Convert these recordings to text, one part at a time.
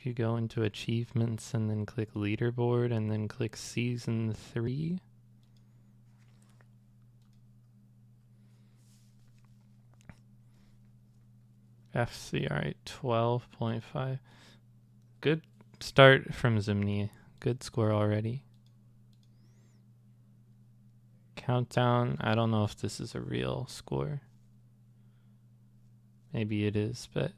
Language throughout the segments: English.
you go into achievements and then click leaderboard and then click season 3. FC, alright, 12.5. Good start from Zimni. Good score already. Countdown, I don't know if this is a real score. Maybe it is, but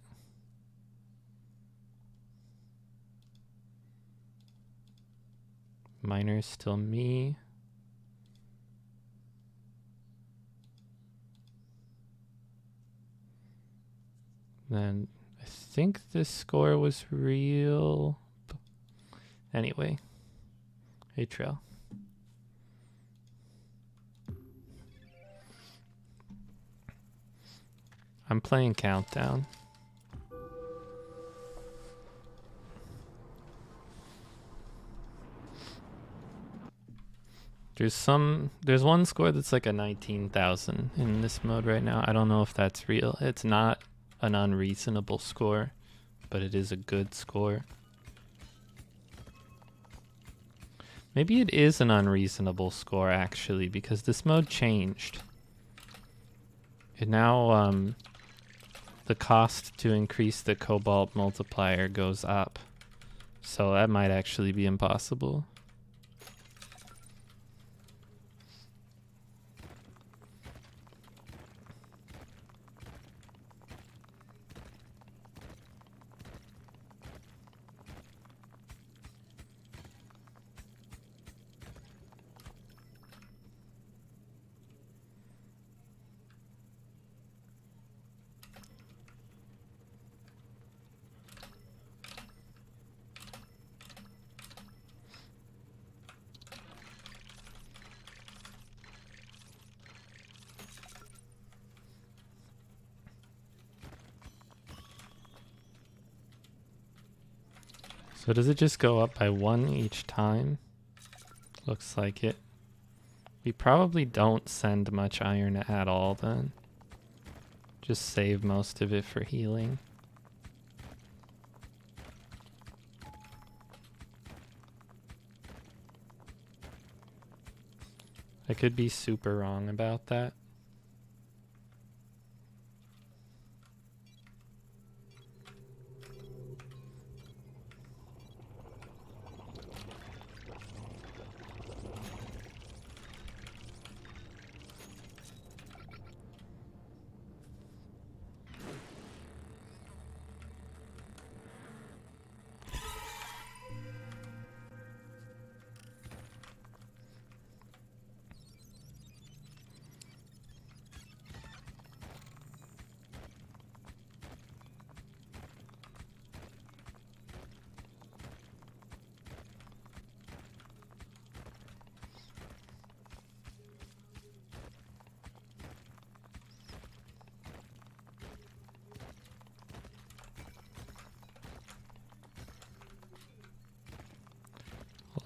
miner's still me. Then I think this score was real. Anyway, hey Trail. I'm playing Countdown. There's one score that's like a 19,000 in this mode right now. I don't know if that's real. It's not an unreasonable score, but it is a good score. Maybe it is an unreasonable score actually, because this mode changed. And now the cost to increase the cobalt multiplier goes up. So that might actually be impossible. So does it just go up by 1 each time? Looks like it. We probably don't send much iron at all then. Just save most of it for healing. I could be super wrong about that.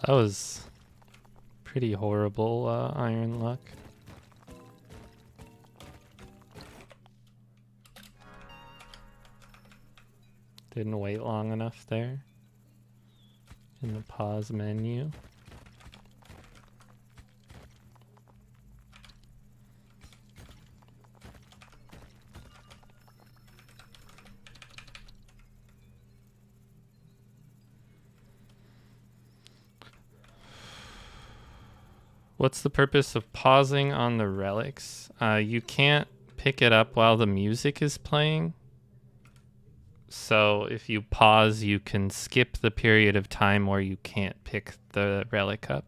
That was pretty horrible iron luck. Didn't wait long enough there in the pause menu. What's the purpose of pausing on the relics? You can't pick it up while the music is playing. So if you pause, you can skip the period of time where you can't pick the relic up.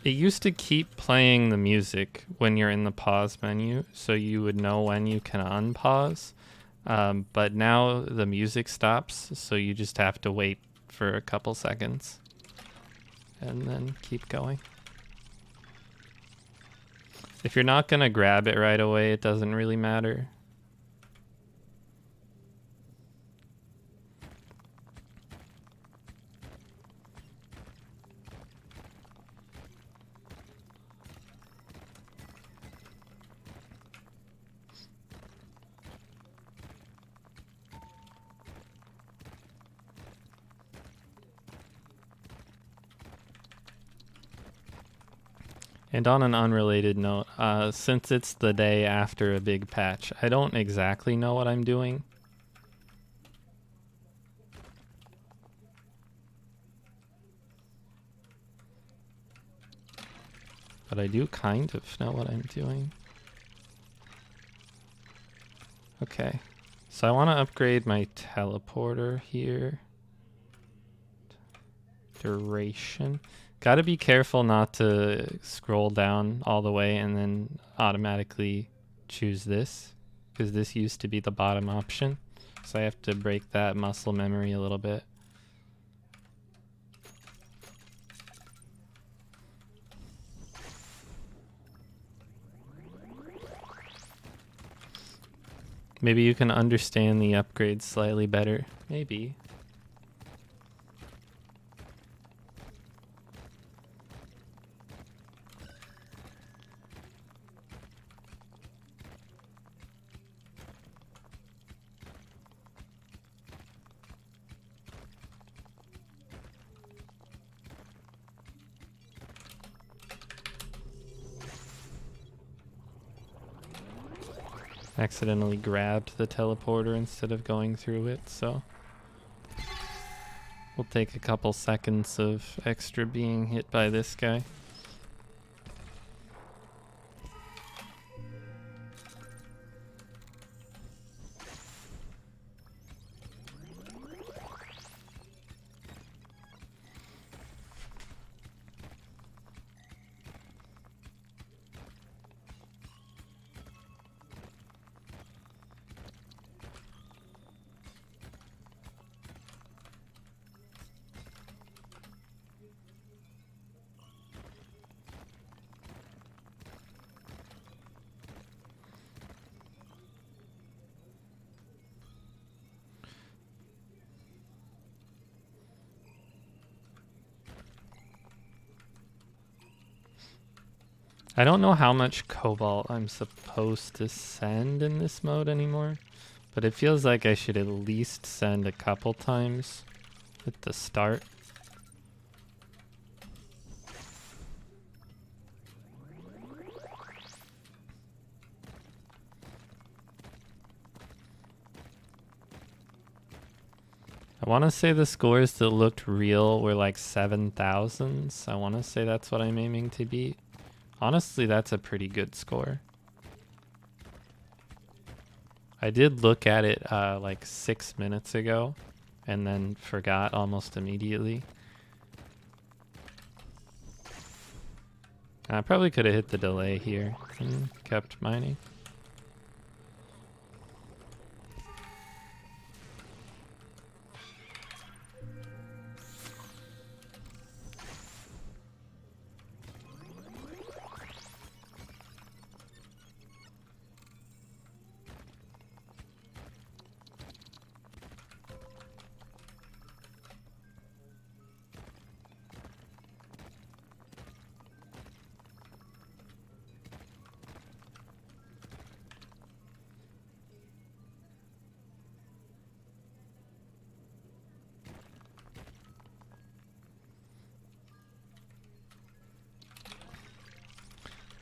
It used to keep playing the music when you're in the pause menu, so you would know when you can unpause. But now the music stops, so you just have to wait for a couple seconds and then keep going. If you're not gonna grab it right away, it doesn't really matter. And on an unrelated note, since it's the day after a big patch, I don't exactly know what I'm doing. But I do kind of know what I'm doing. Okay, so I want to upgrade my teleporter here. Duration. Gotta be careful not to scroll down all the way and then automatically choose this, because this used to be the bottom option. So I have to break that muscle memory a little bit. Maybe you can understand the upgrades slightly better. Maybe. Accidentally grabbed the teleporter instead of going through it, so we'll take a couple seconds of extra being hit by this guy. I don't know how much cobalt I'm supposed to send in this mode anymore, but it feels like I should at least send a couple times at the start. I want to say the scores that looked real were like 7,000s. I want to say that's what I'm aiming to beat. Honestly, that's a pretty good score. I did look at it like 6 minutes ago and then forgot almost immediately. I probably could have hit the delay here and kept mining.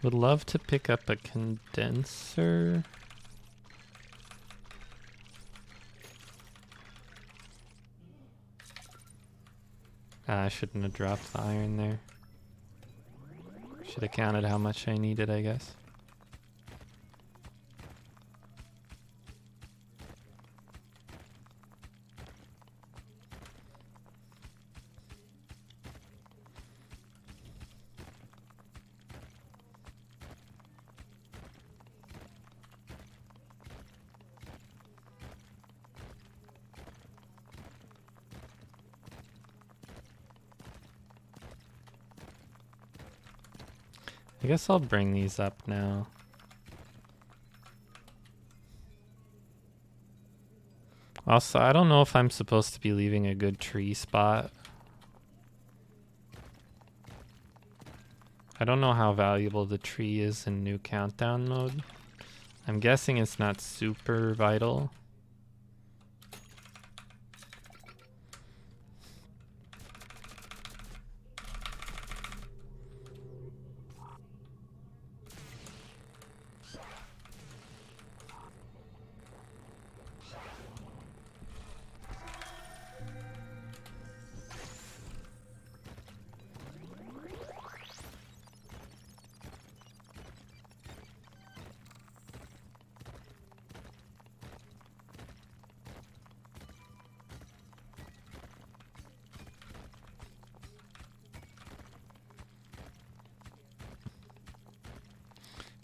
Would love to pick up a condenser. I shouldn't have dropped the iron there. Should have counted how much I needed, I guess. I guess I'll bring these up now. Also, I don't know if I'm supposed to be leaving a good tree spot. I don't know how valuable the tree is in new countdown mode. I'm guessing it's not super vital.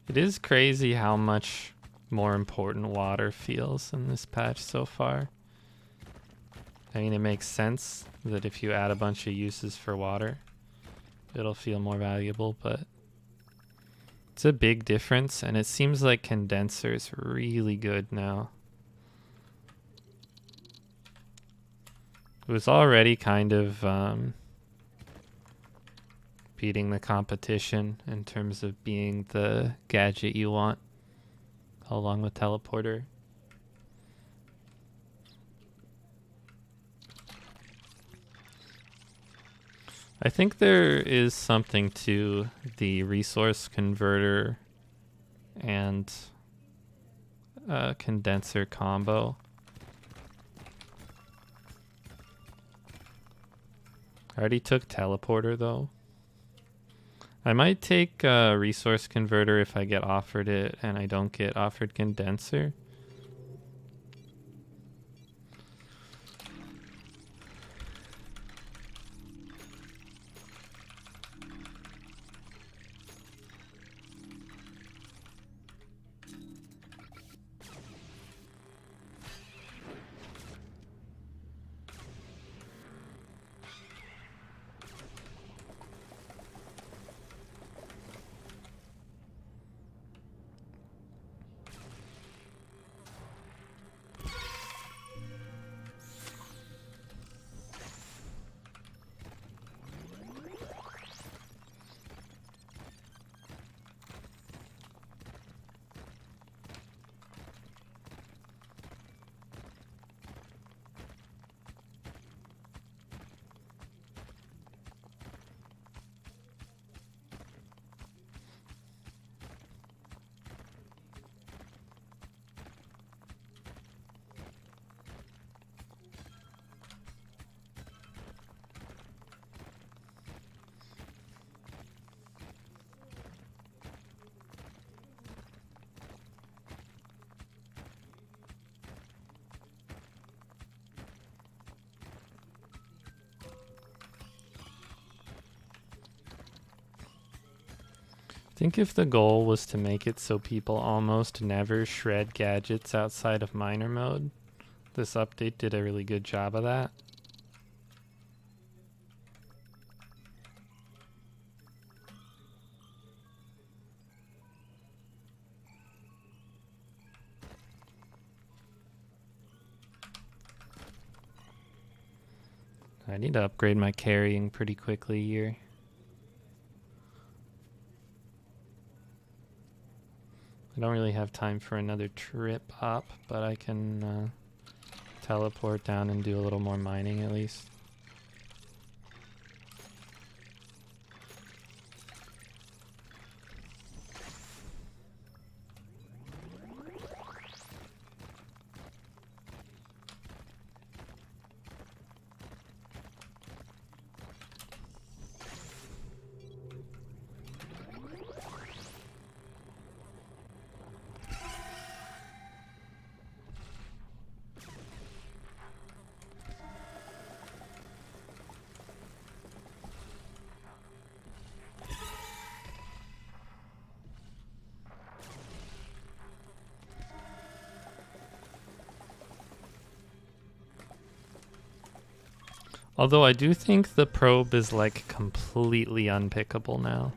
It is crazy how much more important water feels in this patch so far. I mean, it makes sense that if you add a bunch of uses for water, it'll feel more valuable, but it's a big difference, and it seems like Condenser is really good now. It was already kind of beating the competition in terms of being the gadget you want, along with Teleporter. I think there is something to the resource converter and condenser combo. I already took Teleporter though. I might take resource converter if I get offered it and I don't get offered condenser. I think if the goal was to make it so people almost never shred gadgets outside of miner mode, this update did a really good job of that. I need to upgrade my carrying pretty quickly here. I don't really have time for another trip up, but I can teleport down and do a little more mining at least. Although I do think the probe is like completely unpickable now.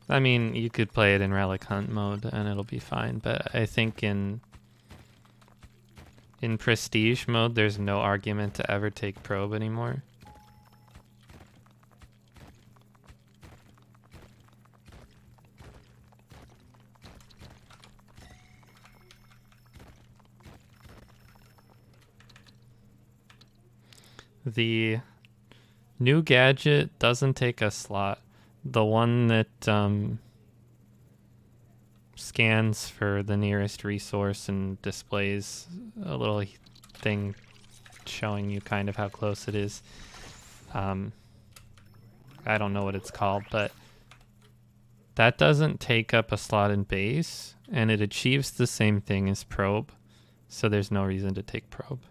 I mean, you could play it in relic hunt mode and it'll be fine, but I think in prestige mode there's no argument to ever take probe anymore. The new gadget doesn't take a slot. The one that scans for the nearest resource and displays a little thing showing you kind of how close it is. I don't know what it's called, but that doesn't take up a slot in base, and it achieves the same thing as probe, so there's no reason to take probe.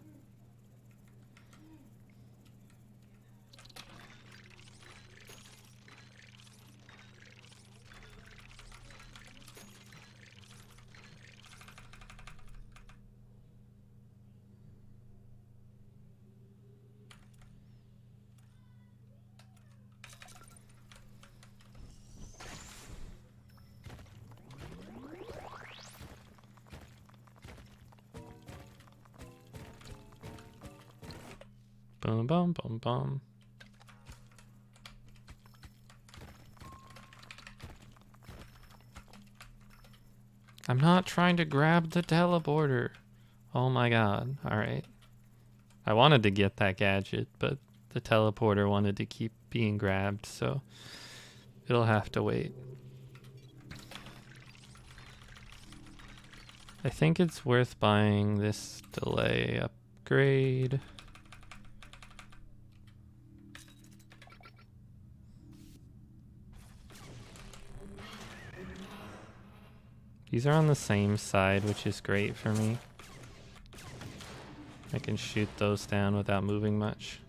Boom, boom, boom, boom. I'm not trying to grab the teleporter. Oh my god. Alright. I wanted to get that gadget, but the teleporter wanted to keep being grabbed, so it'll have to wait. I think it's worth buying this delay upgrade. These are on the same side, which is great for me. I can shoot those down without moving much.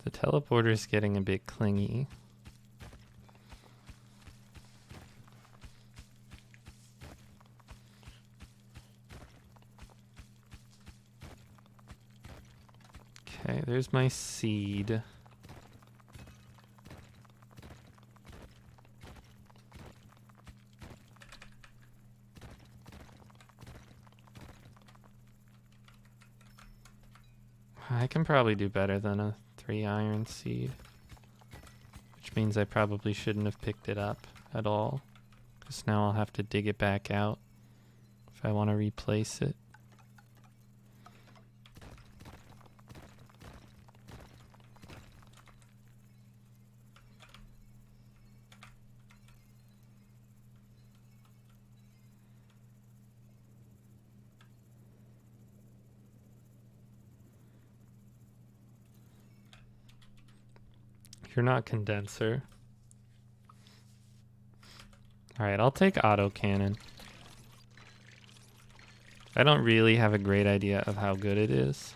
The teleporter is getting a bit clingy. Okay, there's my seed. I can probably do better than a 3 iron seed, which means I probably shouldn't have picked it up at all, because now I'll have to dig it back out if I want to replace it. You're not Condenser. Alright, I'll take autocannon. I don't really have a great idea of how good it is.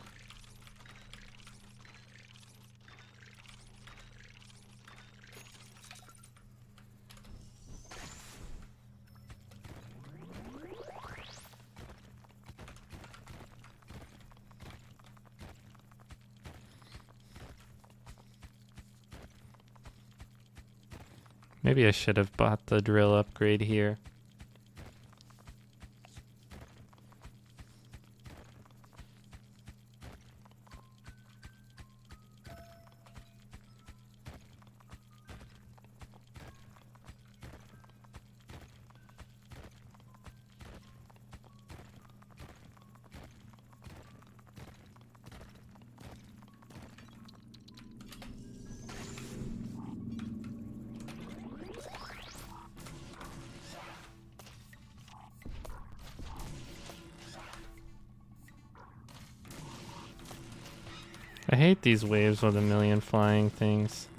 Maybe I should have bought the drill upgrade here. I hate these waves with a million flying things.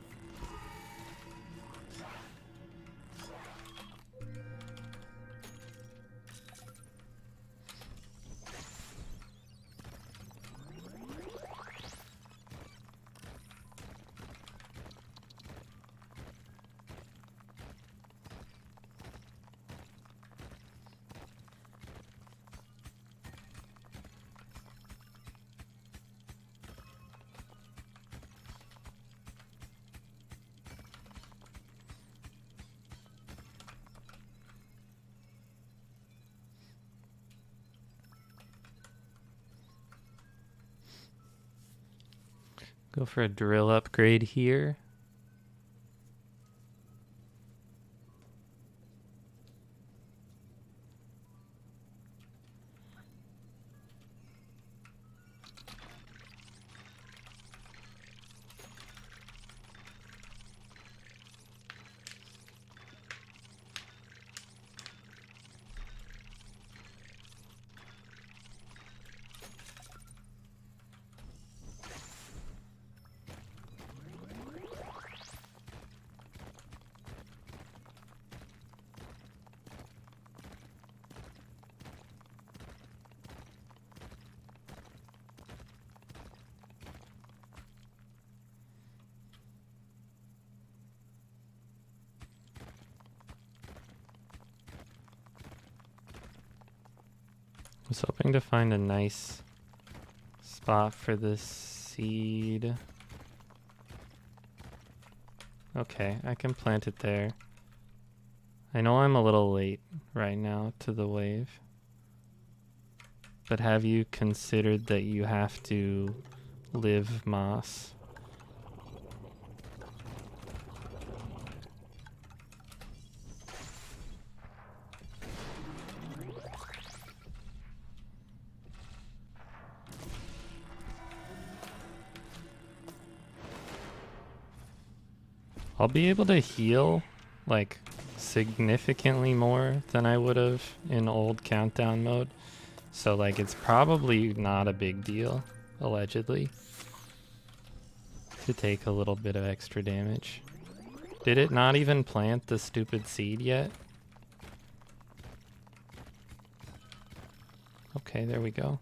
Go for a drill upgrade here. I was hoping to find a nice spot for this seed. Okay, I can plant it there. I know I'm a little late right now to the wave. But have you considered that you have to live moss? I'll be able to heal, like, significantly more than I would have in old countdown mode. So, like, it's probably not a big deal, allegedly, to take a little bit of extra damage. Did it not even plant the stupid seed yet? Okay, there we go.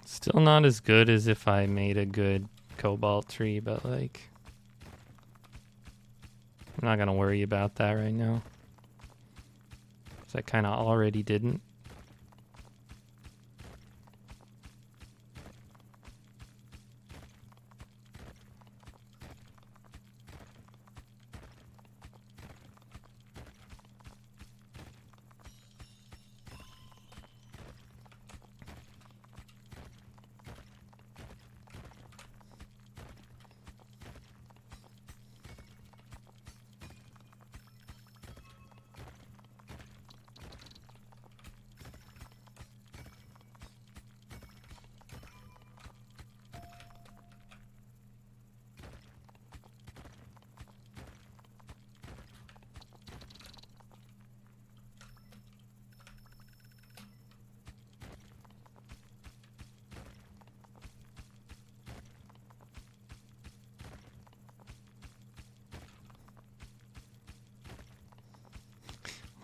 Still not as good as if I made a good cobalt tree, but like, I'm not gonna worry about that right now, because I kind of already didn't.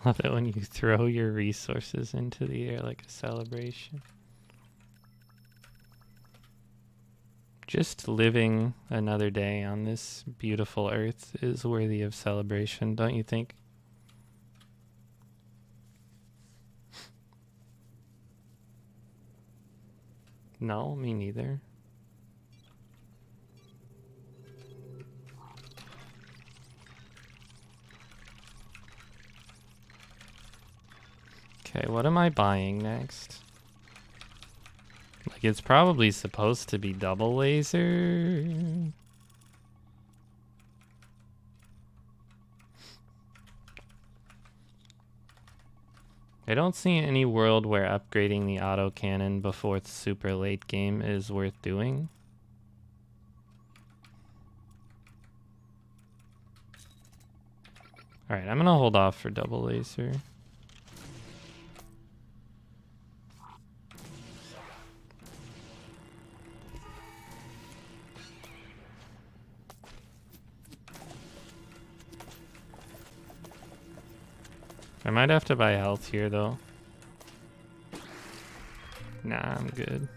Love it when you throw your resources into the air like a celebration. Just living another day on this beautiful earth is worthy of celebration, don't you think? No, me neither. Okay, what am I buying next? Like, it's probably supposed to be double laser. I don't see any world where upgrading the autocannon before it's super late game is worth doing. Alright, I'm gonna hold off for double laser. I might have to buy health here, though. Nah, I'm good.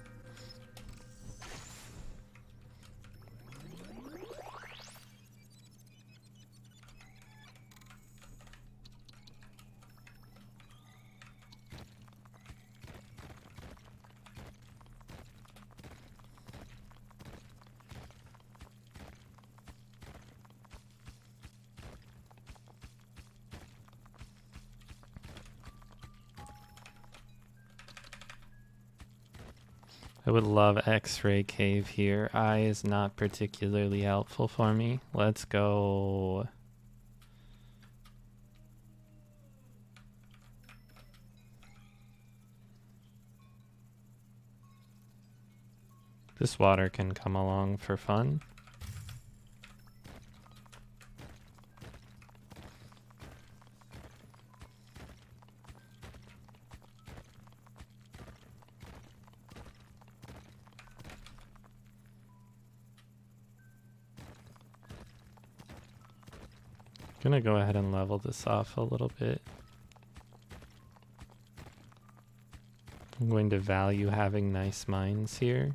I would love X-ray cave here. Eye is not particularly helpful for me. Let's go. This water can come along for fun. Gonna go ahead and level this off a little bit. I'm going to value having nice mines here.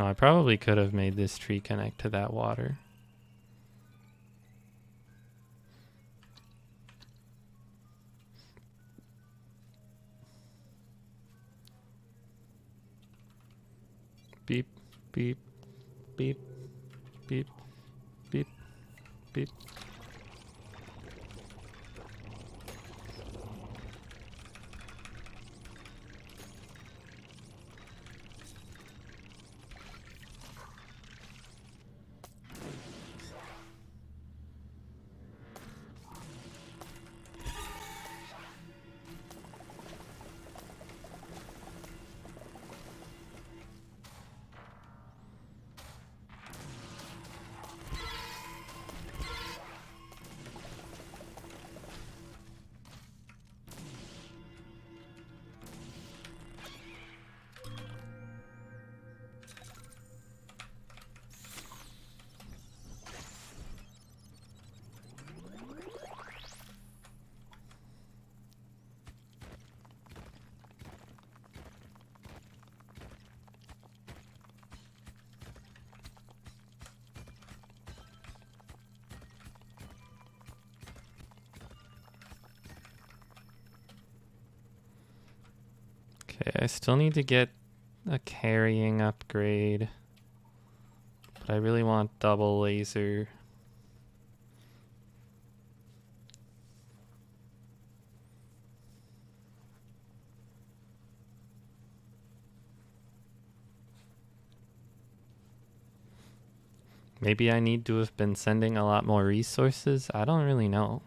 Oh, I probably could have made this tree connect to that water. Beep, beep, beep, beep, beep, beep. Okay, I still need to get a carrying upgrade, but I really want double laser. Maybe I need to have been sending a lot more resources. I don't really know.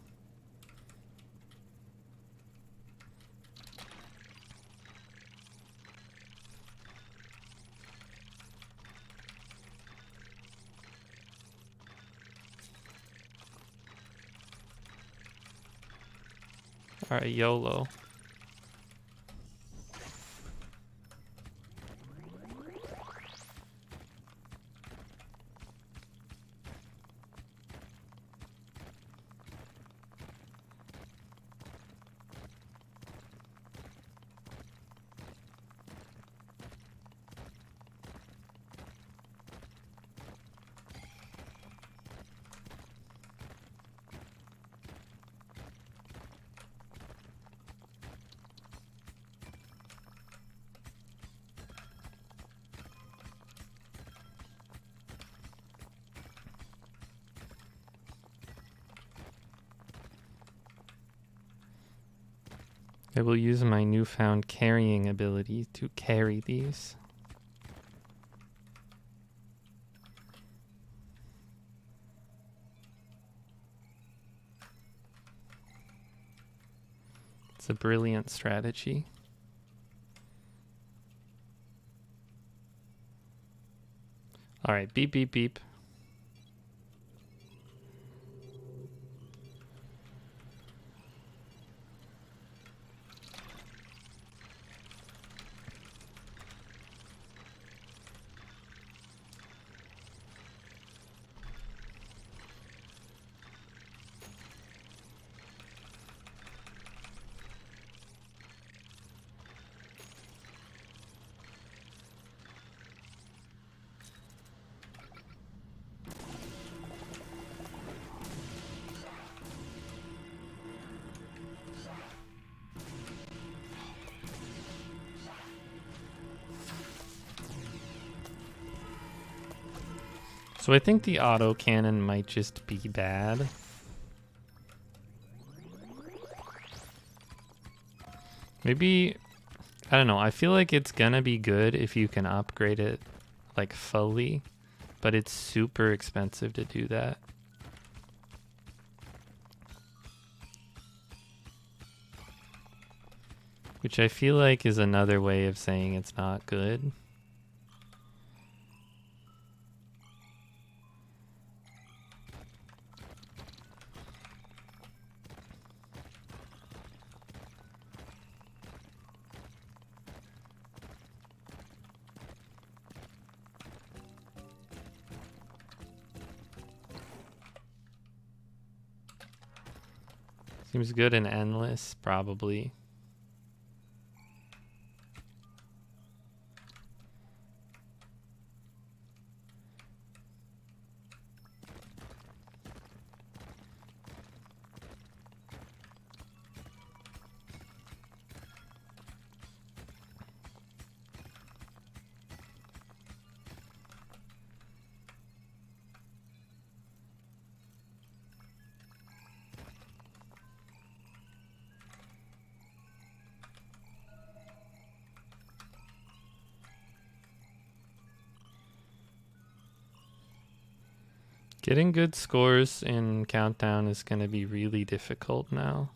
All right, YOLO. I will use my newfound carrying ability to carry these. It's a brilliant strategy. All right, beep, beep, beep. So I think the autocannon might just be bad. Maybe, I don't know, I feel like it's gonna be good if you can upgrade it like fully, but it's super expensive to do that. Which I feel like is another way of saying it's not good. Seems good in endless, probably. Getting good scores in Countdown is going to be really difficult now.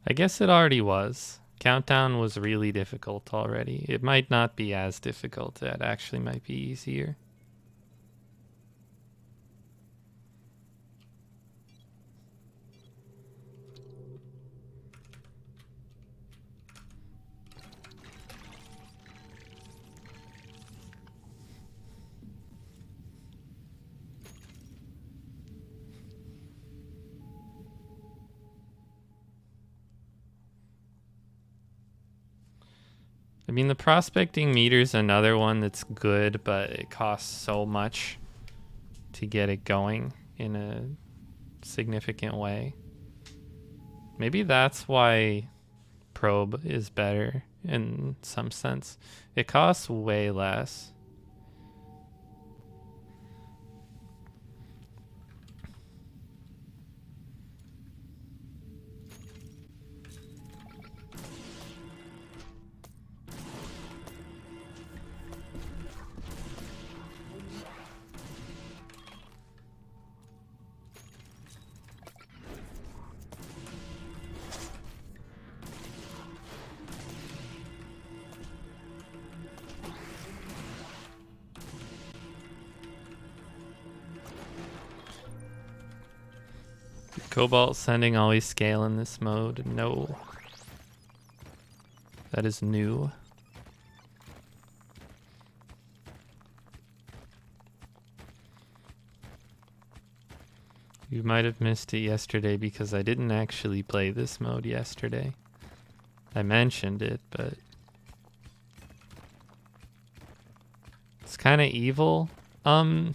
I guess it already was. Countdown was really difficult already. It might not be as difficult. It actually might be easier. I mean, the prospecting meter's another one that's good, but it costs so much to get it going in a significant way. Maybe that's why Probe is better in some sense. It costs way less. Cobalt sending always scale in this mode? No. That is new. You might have missed it yesterday because I didn't actually play this mode yesterday. I mentioned it, but it's kind of evil. I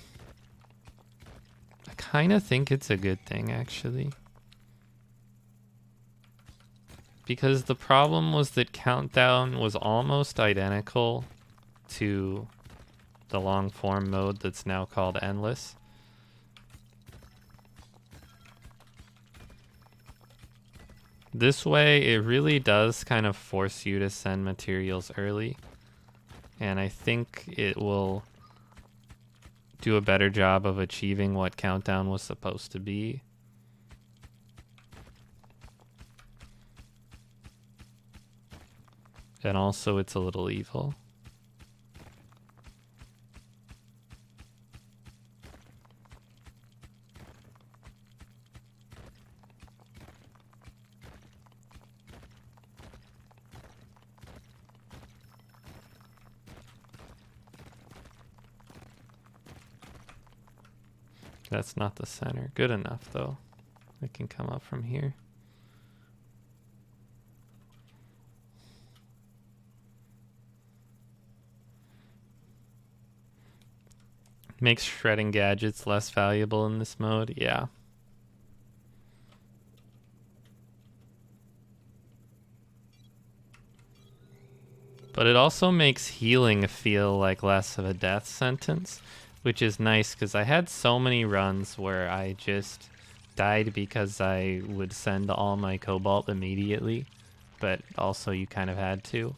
kind of think it's a good thing, actually. Because the problem was that Countdown was almost identical to the long form mode that's now called Endless. This way, it really does kind of force you to send materials early. And I think it will do a better job of achieving what Countdown was supposed to be. And also, it's a little evil. That's not the center. Good enough, though. It can come up from here. Makes shredding gadgets less valuable in this mode. Yeah. But it also makes healing feel like less of a death sentence, which is nice because I had so many runs where I just died because I would send all my cobalt immediately, but also you kind of had to.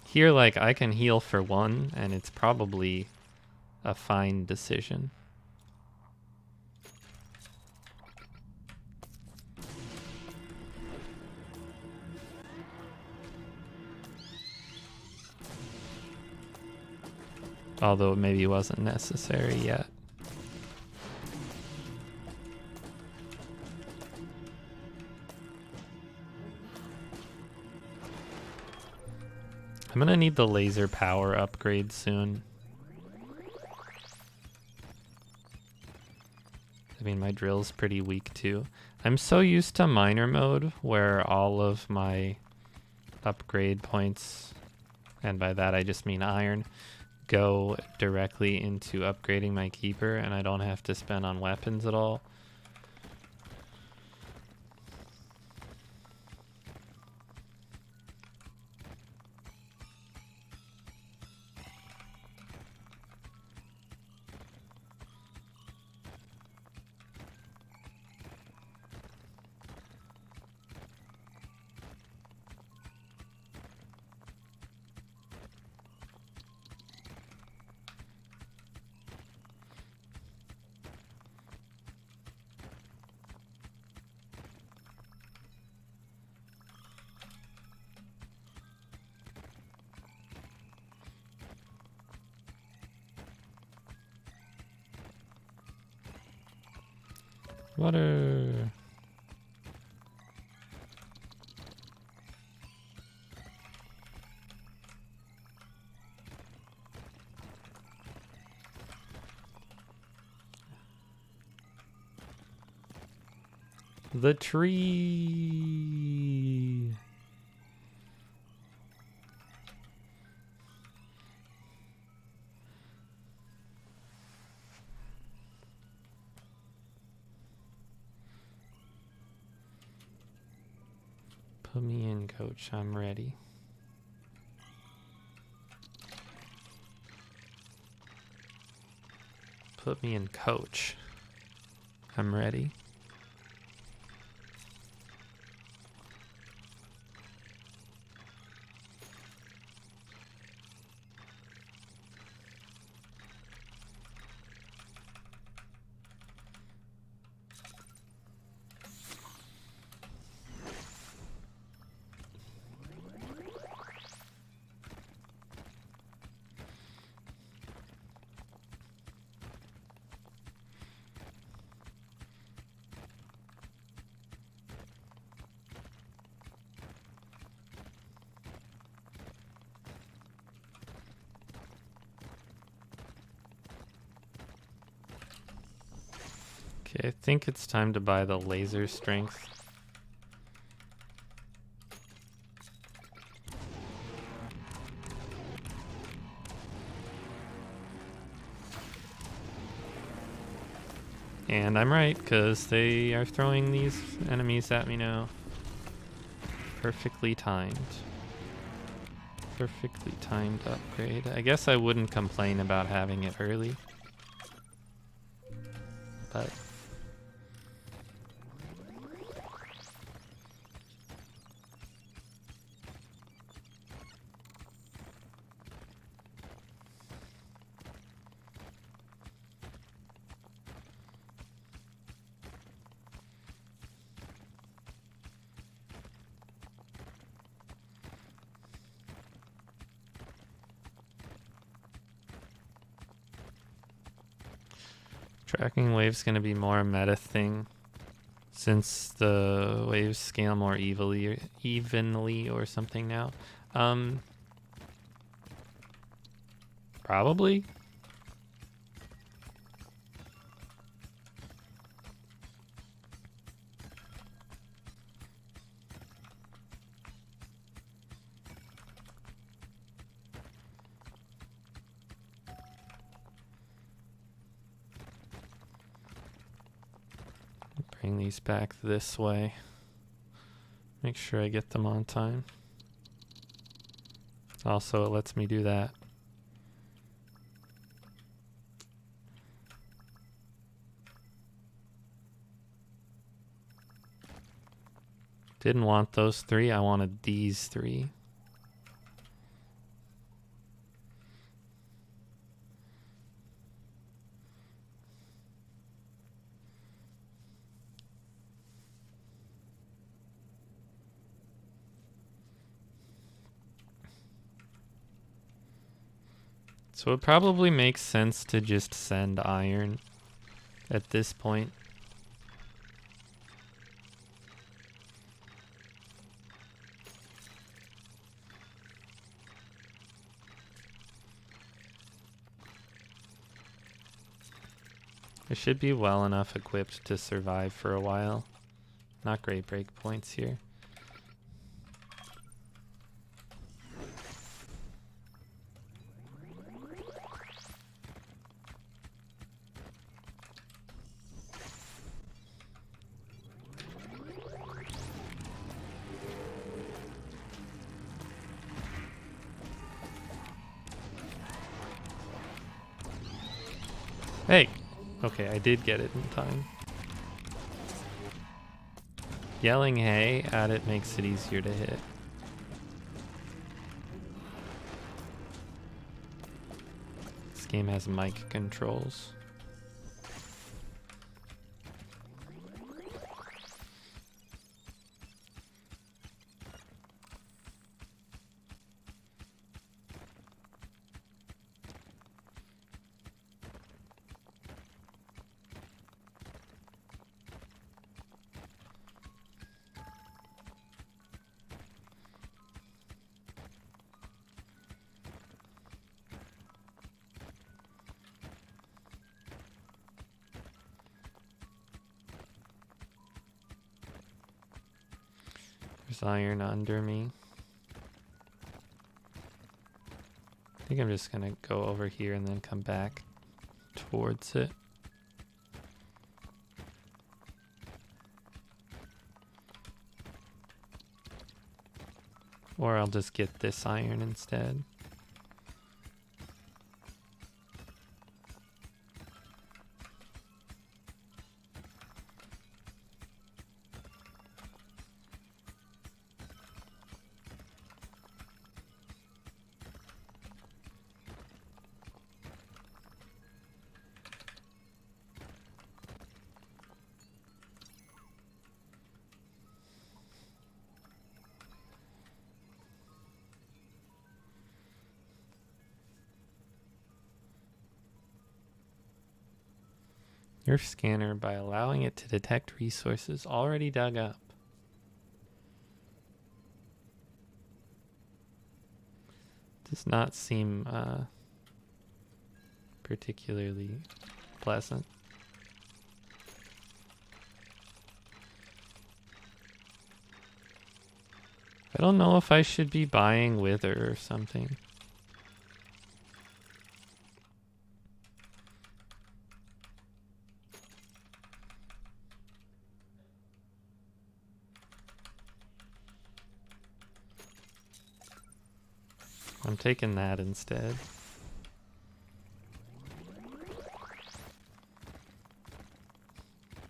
Here, like, I can heal for one, and it's probably a fine decision. Although it maybe wasn't necessary yet. I'm gonna need the laser power upgrade soon. I mean, my drill's pretty weak too. I'm so used to miner mode where all of my upgrade points, and by that I just mean iron, go directly into upgrading my keeper, and I don't have to spend on weapons at all. Water. The tree. Put me in, coach. I'm ready. Put me in, coach. I'm ready. Okay, I think it's time to buy the laser strength. And I'm right, because they are throwing these enemies at me now. Perfectly timed. Perfectly timed upgrade. I guess I wouldn't complain about having it early. But tracking wave's gonna be more a meta thing, since the waves scale more evenly or something now. Probably. Bring these back this way. Make sure I get them on time. Also, it lets me do that. Didn't want those three, I wanted these three. So it probably makes sense to just send iron at this point. I should be well enough equipped to survive for a while. Not great breakpoints here. Hey! Okay, I did get it in time. Yelling hey at it makes it easier to hit. This game has mic controls. There's iron under me. I think I'm just gonna go over here and then come back towards it. Or I'll just get this iron instead. Your scanner by allowing it to detect resources already dug up. Does not seem particularly pleasant. I don't know if I should be buying Wither or something. I'm taking that instead.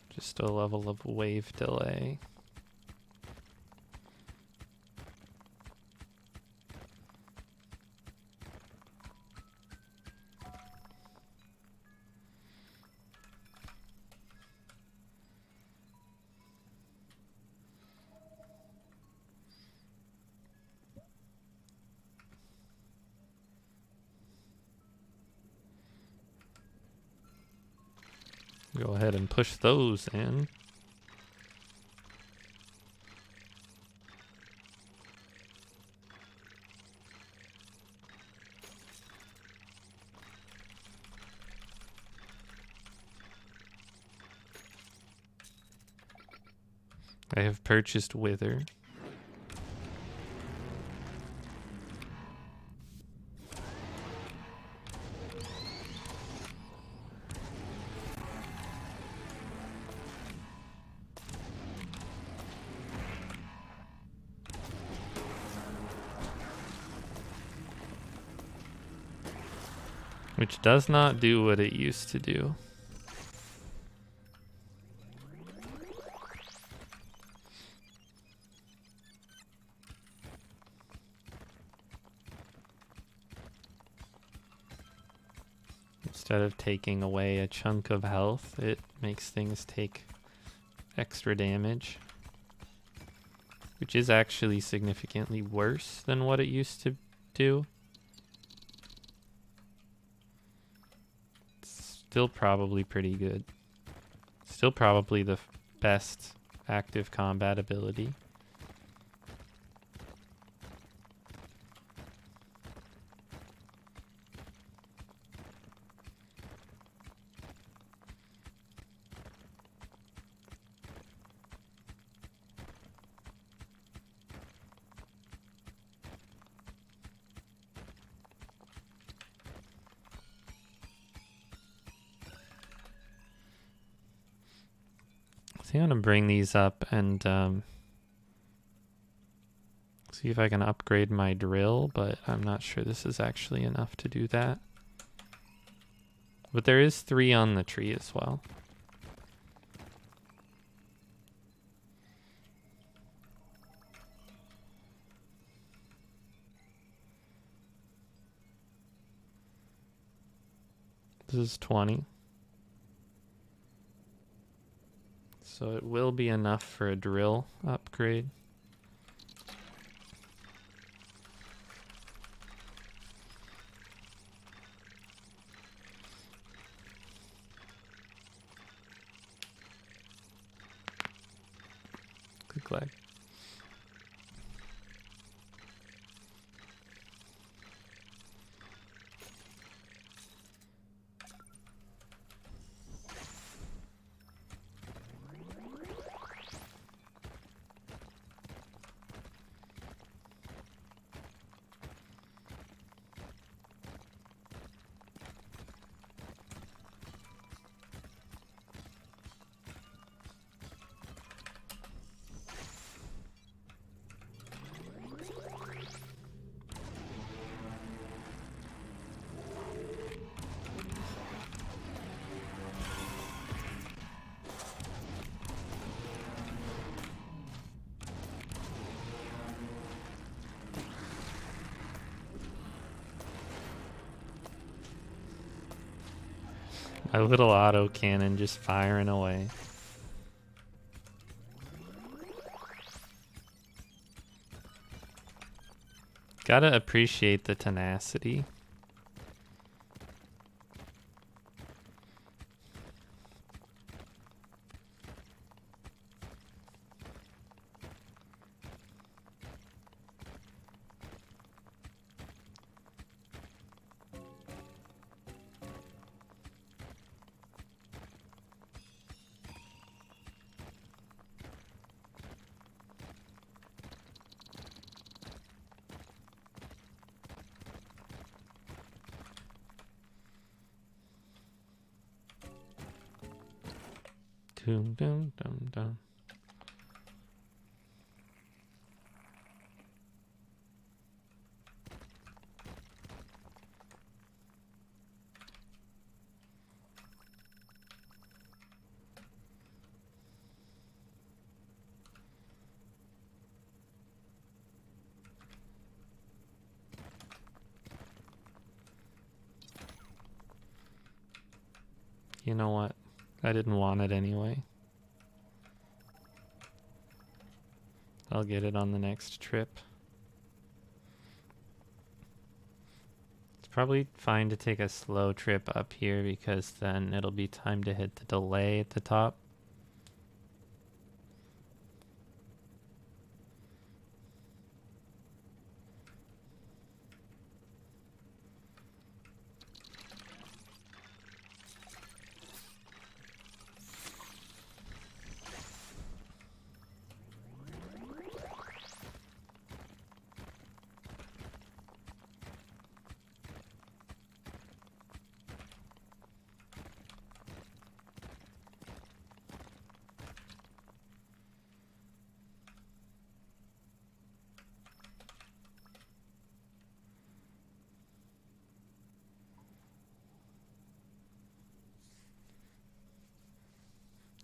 Just a level of wave delay. Go ahead and push those in. I have purchased Wither. Which does not do what it used to do. Instead of taking away a chunk of health, it makes things take extra damage. Which is actually significantly worse than what it used to do. Still probably pretty good. Still probably the best active combat ability. I'm gonna bring these up and see if I can upgrade my drill, but I'm not sure this is actually enough to do that. But there is 3 on the tree as well. This is 20. So it will be enough for a drill upgrade. Good lag. My little auto cannon just firing away. Gotta appreciate the tenacity. Dum, dum, dum, dum. You know what? I didn't want it anyway. I'll get it on the next trip. It's probably fine to take a slow trip up here because then it'll be time to hit the delay at the top.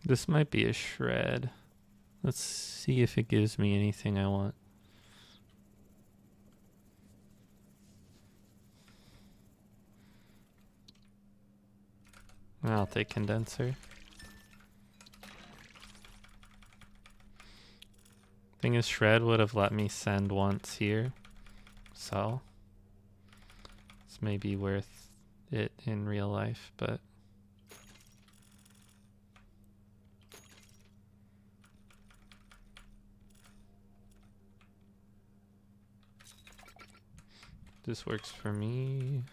This might be a shred. Let's see if it gives me anything I want. I'll take condenser. Thing is, shred would have let me send once here, so it's maybe worth it in real life, but this works for me.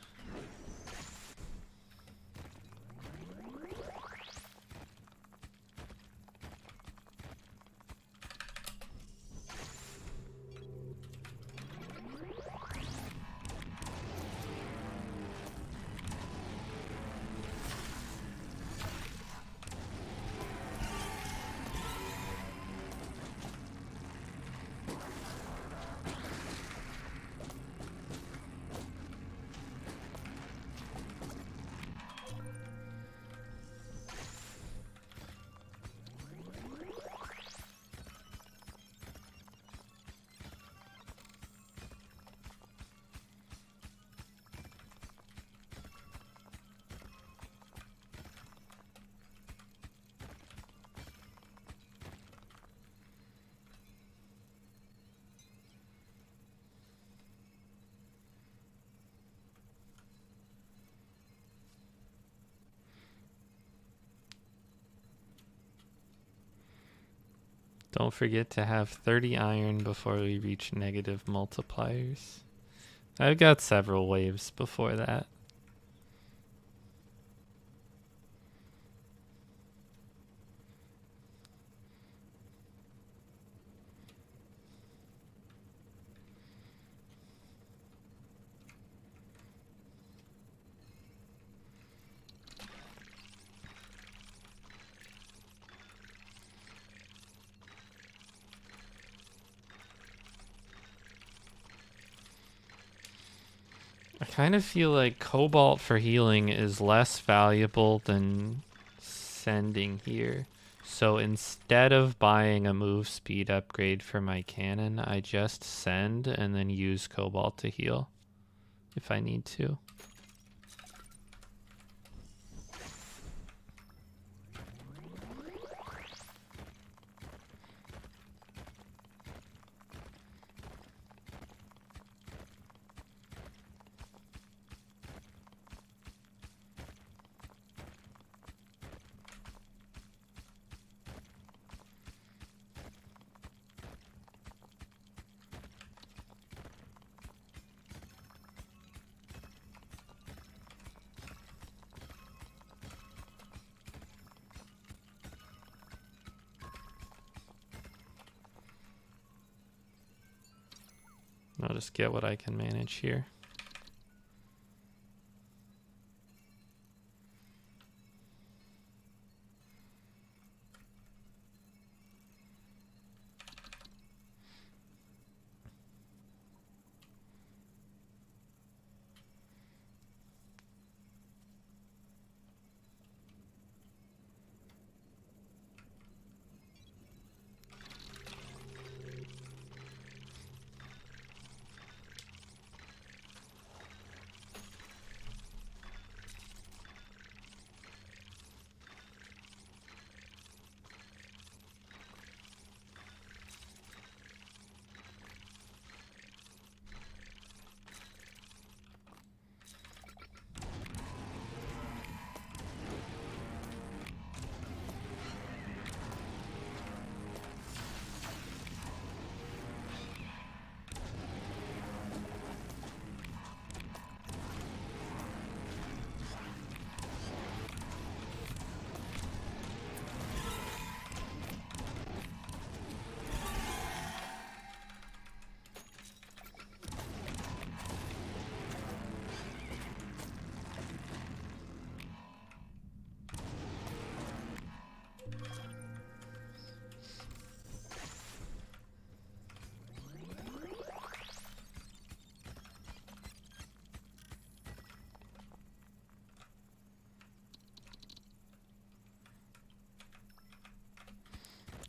Don't forget to have 30 iron before we reach negative multipliers. I've got several waves before that. I kind of feel like cobalt for healing is less valuable than sending here. So instead of buying a move speed upgrade for my cannon, I just send and then use cobalt to heal if I need to. I'll just get what I can manage here.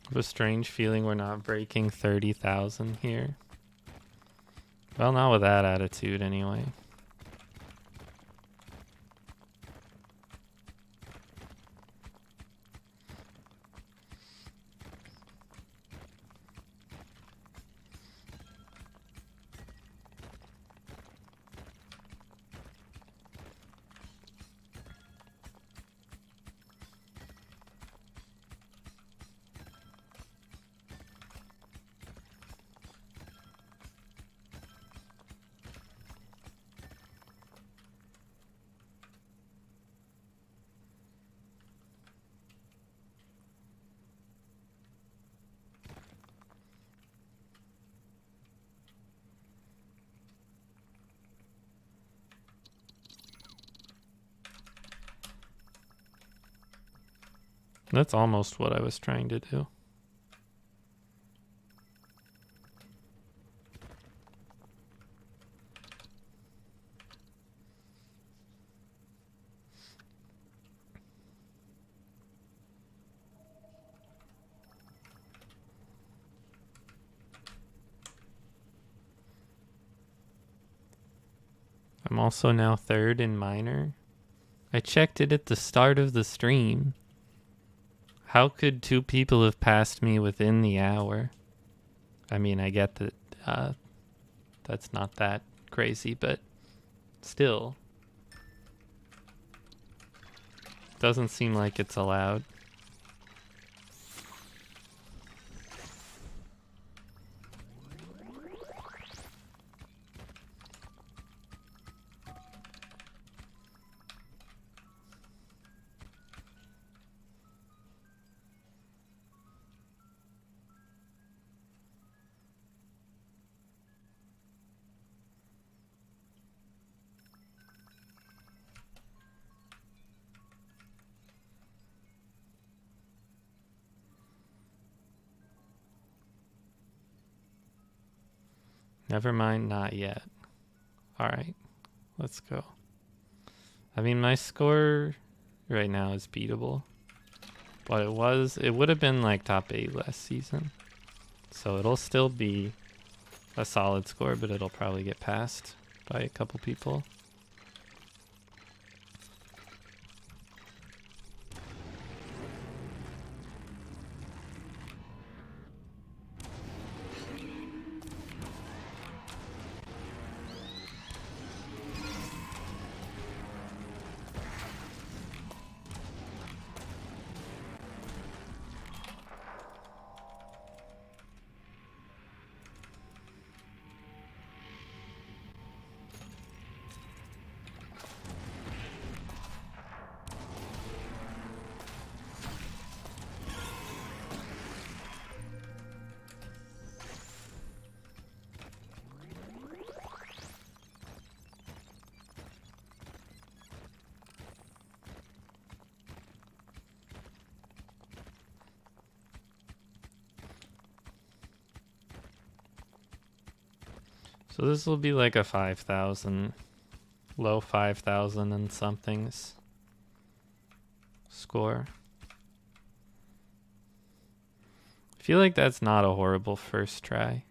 I have a strange feeling we're not breaking 30,000 here. Well, not with that attitude anyway. That's almost what I was trying to do. I'm also now third in minor. I checked it at the start of the stream. How could two people have passed me within the hour? I mean, I get that that's not that crazy, but still. Doesn't seem like it's allowed. Never mind, not yet. Alright, let's go. I mean, my score right now is beatable. But it would have been like top 8 last season. So it'll still be a solid score, but it'll probably get passed by a couple people. So this will be like a 5,000, low 5,000 and somethings score. I feel like that's not a horrible first try.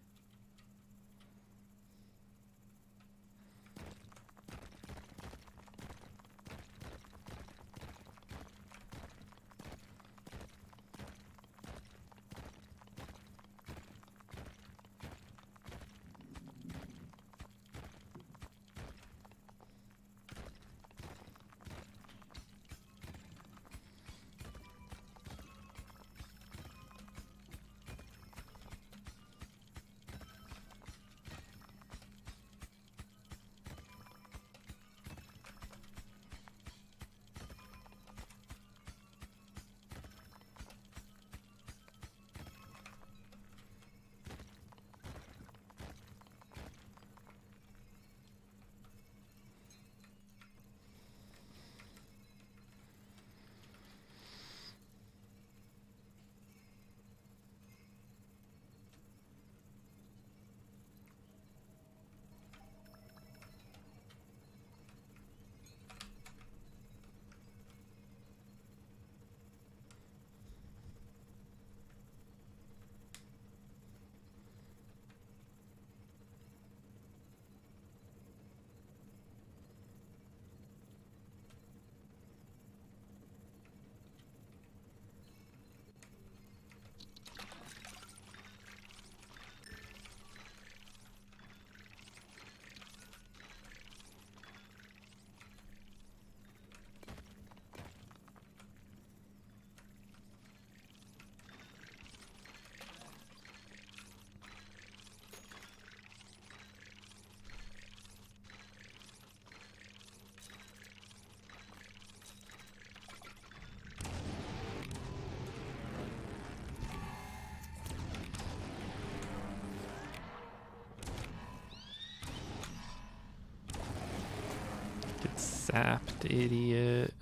Get sapped, idiot.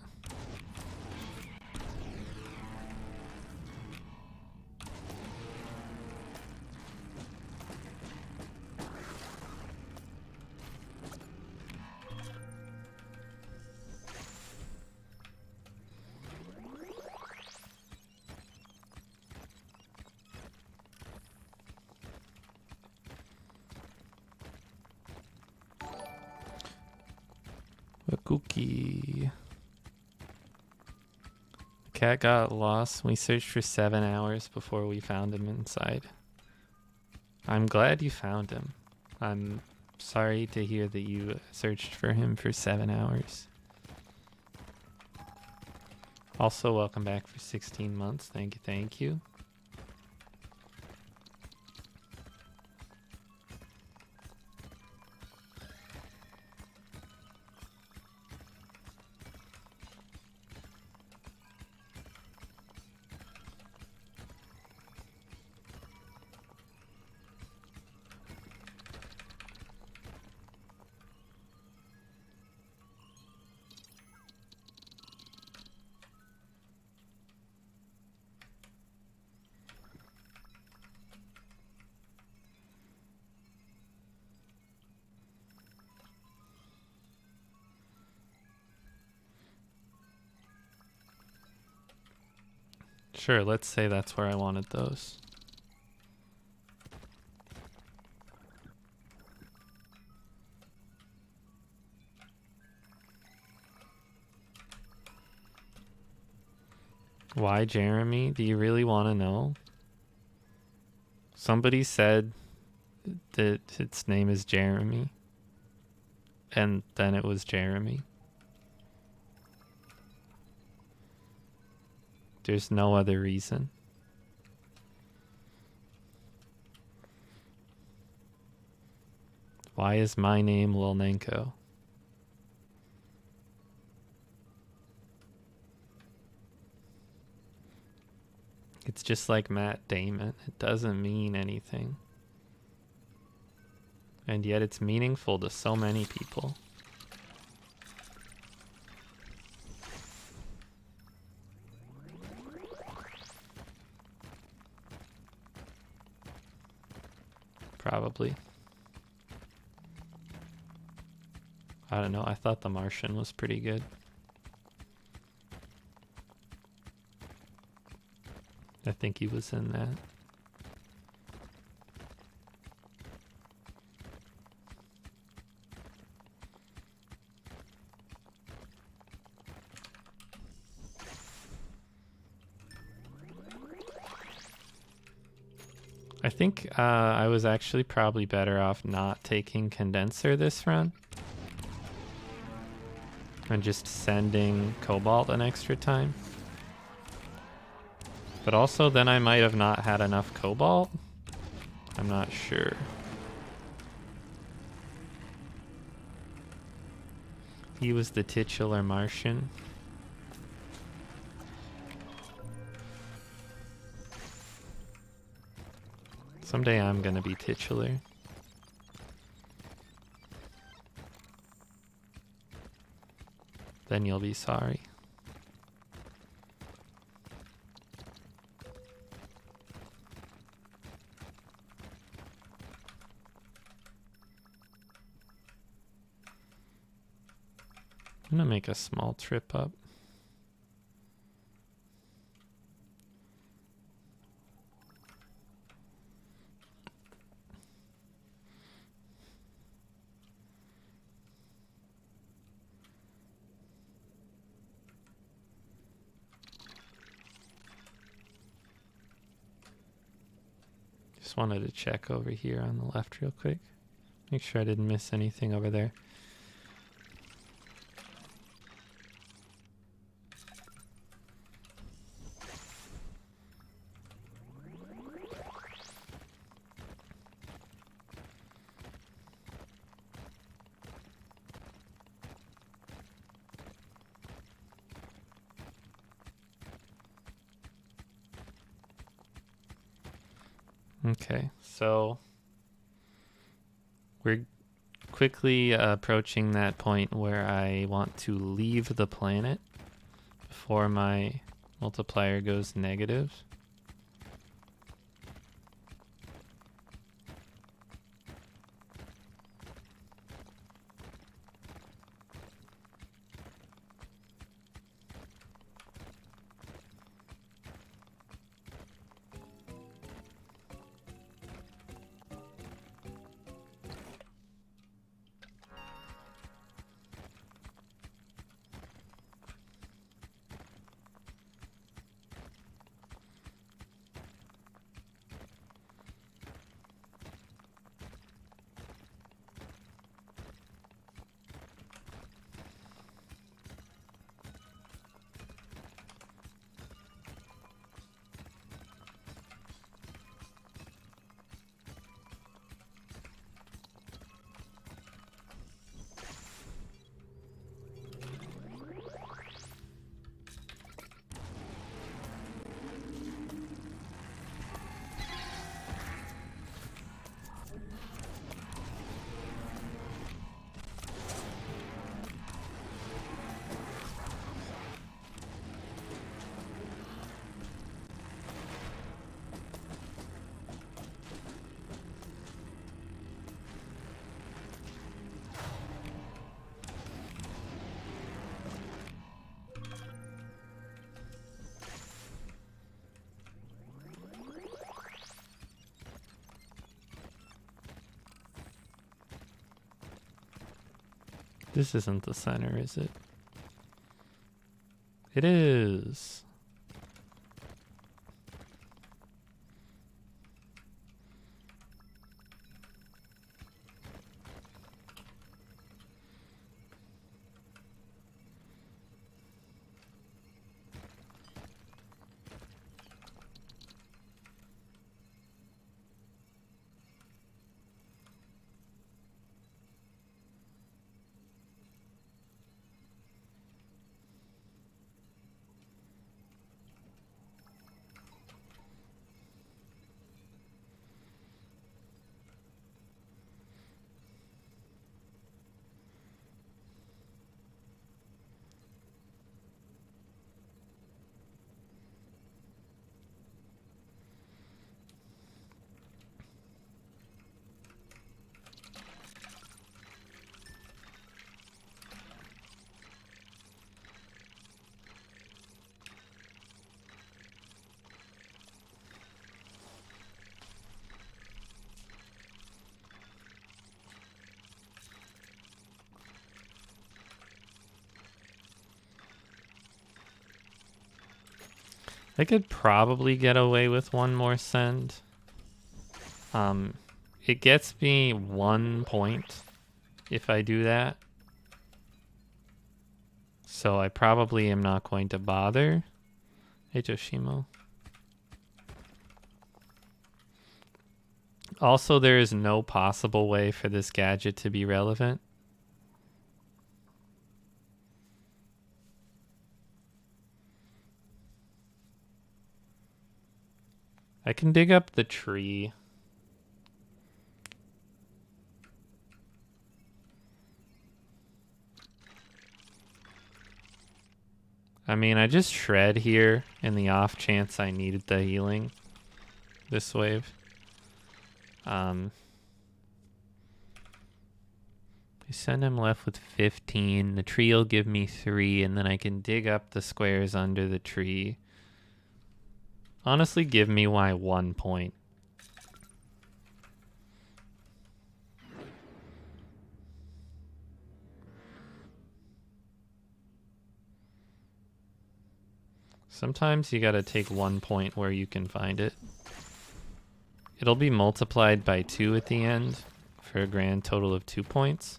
A cookie. The cat got lost. We searched for 7 hours before we found him inside. I'm glad you found him. I'm sorry to hear that you searched for him for 7 hours. Also, welcome back for 16 months. Thank you, thank you. Sure, let's say that's where I wanted those. Why Jeremy? Do you really want to know? Somebody said that its name is Jeremy. And then it was Jeremy. There's no other reason. Why is my name Lil Nenko? It's just like Matt Damon. It doesn't mean anything. And yet it's meaningful to so many people. Probably. I don't know. I thought The Martian was pretty good. I think he was in that. I think I was actually probably better off not taking Condenser this run. And just sending Cobalt an extra time. But also then I might have not had enough Cobalt. I'm not sure. He was the titular Martian. Someday I'm gonna be titular. Then you'll be sorry. I'm gonna make a small trip up. Just wanted to check over here on the left real quick. Make sure I didn't miss anything over there. Okay, so we're quickly approaching that point where I want to leave the planet before my multiplier goes negative. This isn't the center, is it? It is. I could probably get away with one more send. It gets me 1 point if I do that. So I probably am not going to bother. Hey, Joshimo. Also, there is no possible way for this gadget to be relevant. I can dig up the tree. I mean, I just shred here in the off chance I needed the healing this wave. We send him left with 15. The tree will give me 3, and then I can dig up the squares under the tree. Honestly, give me my 1 point. Sometimes you gotta take 1 point where you can find it. It'll be multiplied by 2 at the end for a grand total of 2 points.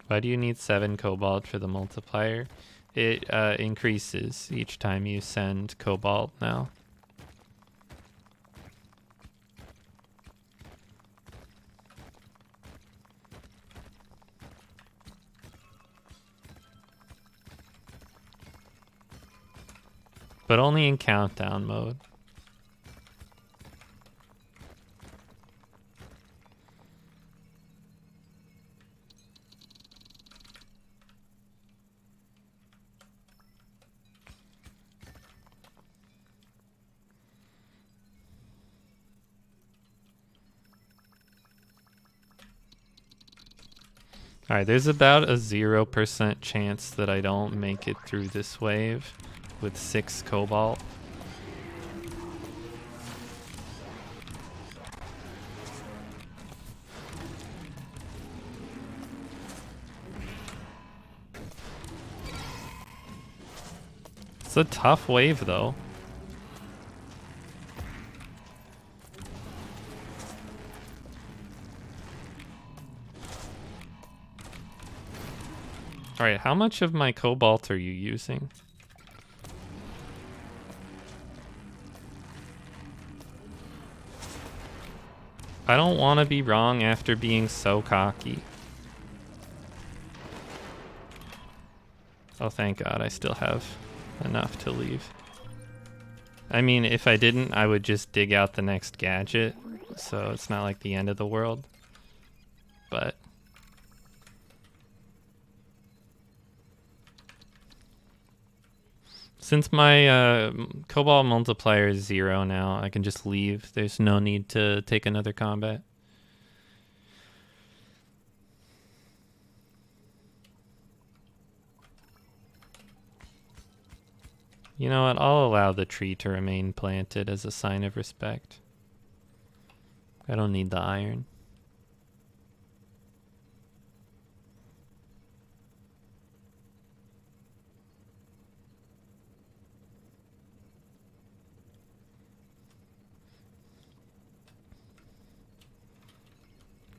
Why do you need 7 cobalt for the multiplier? It increases each time you send cobalt now. But only in countdown mode. Alright, there's about a 0% chance that I don't make it through this wave with 6 cobalt. It's a tough wave though. Alright, how much of my cobalt are you using? I don't want to be wrong after being so cocky. Oh, thank God, I still have enough to leave. I mean, if I didn't, I would just dig out the next gadget, so it's not like the end of the world. But since my cobalt multiplier is 0 now, I can just leave. There's no need to take another combat. You know what? I'll allow the tree to remain planted as a sign of respect. I don't need the iron.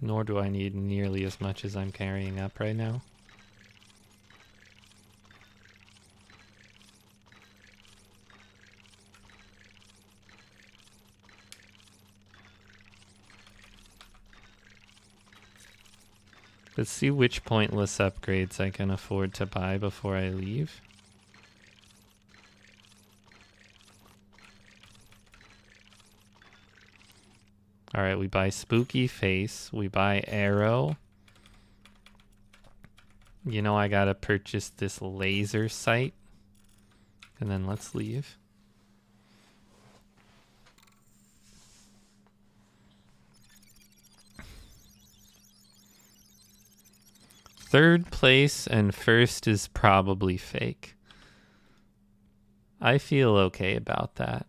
nor do I need nearly as much as I'm carrying up right now. Let's see which pointless upgrades I can afford to buy before I leave. Alright, we buy Spooky Face. We buy Arrow. You know I gotta purchase this laser sight. And then let's leave. Third place and first is probably fake. I feel okay about that.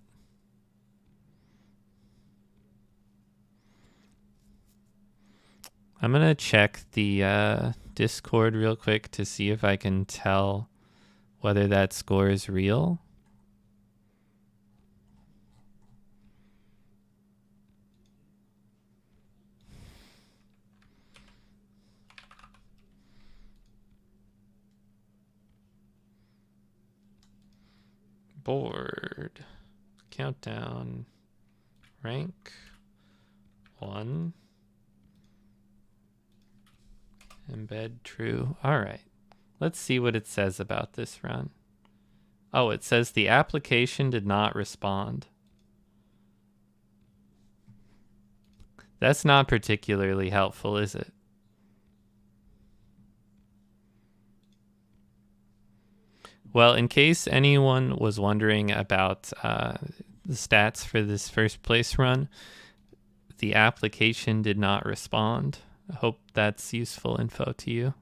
I'm gonna check the Discord real quick to see if I can tell whether that score is real. Board. Countdown. Rank 1. Embed true. All right. Let's see what it says about this run. Oh, it says the application did not respond. That's not particularly helpful, is it? Well, in case anyone was wondering about the stats for this first place run, the application did not respond. I hope that's useful info to you.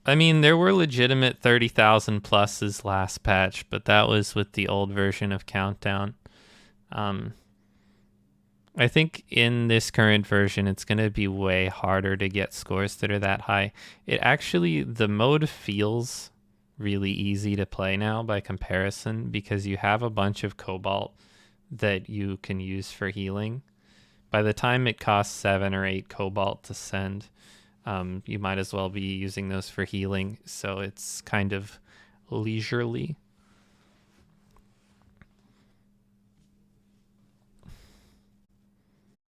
I mean, there were legitimate 30,000 pluses last patch, but that was with the old version of Countdown. I think in this current version, it's going to be way harder to get scores that are that high. It actually, the mode feels really easy to play now by comparison because you have a bunch of cobalt that you can use for healing. By the time it costs 7 or 8 cobalt to send, you might as well be using those for healing. So it's kind of leisurely.